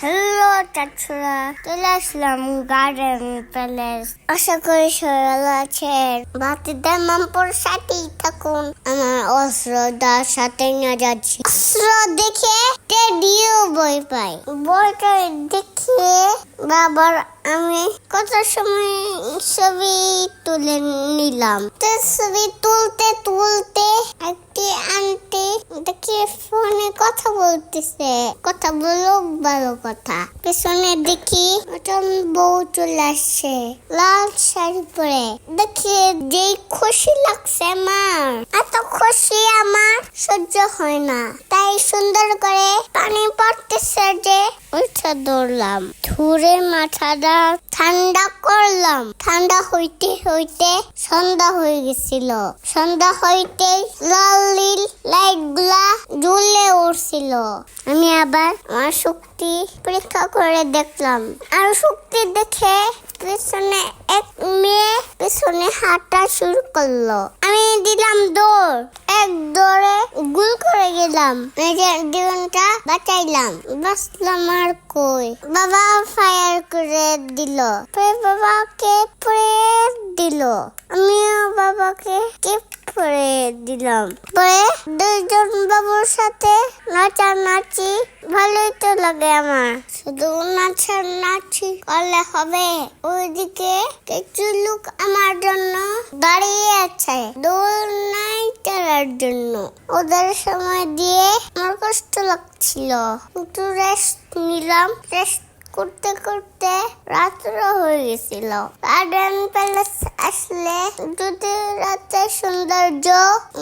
Hello চাচুরা, চলে আসলাম garden palace. আশা করি সবাই ভালো আছেন। বাতিদের মামপুর সাথেই থাকুন। আমার অস্ত্রদার সাথে নিয়ে যাচ্ছি। অস্ত্র দেখে টেডিও বই পাই। বইটা দেখে বাবার আমি কত সময় ছবি তুলে নিলাম। ছবি তুলতে তুলতে একটি আন্টি দেখি ফোনে কথা বলতেছে। কথা বলো ভালো কথা। পেছনে দেখি একটা বউ চলে আসছে লাল শাড়ি পরে। দেখি যেই খুশি লাগছে আমার, এত খুশি আমার সহ্য হয় না। তাই সুন্দর করে পানি পড়তেছে যে উঠে দৌড়লাম। ধরে মাথাটা ঠান্ডা করলাম। ঠান্ডা হইতে হইতে সন্ধ্যা হয়ে গেছিল। সন্ধ্যা হইতে লাল নীল লাইট গুলা জ্বলে উঠছিল। আমি আবার আমার শক্তি পরীক্ষা করে দেখলাম। আর শক্তি দেখে পেছনে এক মেয়ে পেছনে হাঁটা শুরু করলো। আমি দিলাম দৌড়। এক দৌড়ে গুল করে গেলাম। নিজের জীবনটা বাঁচাইলাম। বাঁচলাম আর কই। বাবা ফায়ার করে দিল। বাবাকে পরে দিল। আমিও বাবাকে টিপ করে দিলাম। পরে দুইজন বাবুর সাথে নাচানাচি ভালোই তো লাগে আমার। শুধু নাচানাচি করলে হবে? ওইদিকে কিছু লোক আমার জন্য দাঁড়িয়ে আছে, দৌড় নাই চড়ার জন্য। ওদের সময় দিয়ে আমার কষ্ট লাগছিল। একটু রেস্ট নিলাম। রেস্ট করতে করতে রাত্র হয়ে গেছিল। গার্ডেন প্যালেস আসলে যদি রাতে সৌন্দর্য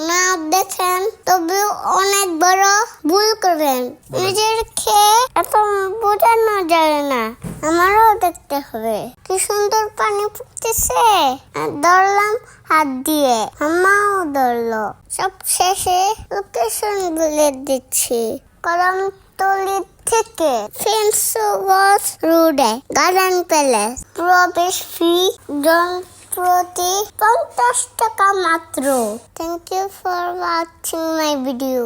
না দেখেন তবে অনেক বড় ভুল করবেন। নিজের খেয়ে এত বোঝানো যায় না। আমারও দেখতে হবে কি সুন্দর পানি পড়তেছে। ধরলাম হাত দিয়ে, আমাও ধরলো। সব শেষে লোকেশন বলে দিচ্ছি। কলমতলি থেকে ফেন্সগঞ্জ রোডে গার্ডেন প্যালেস। প্রবেশ ফি জন প্রতি 50 টাকা মাত্র। Thank you for watching my video.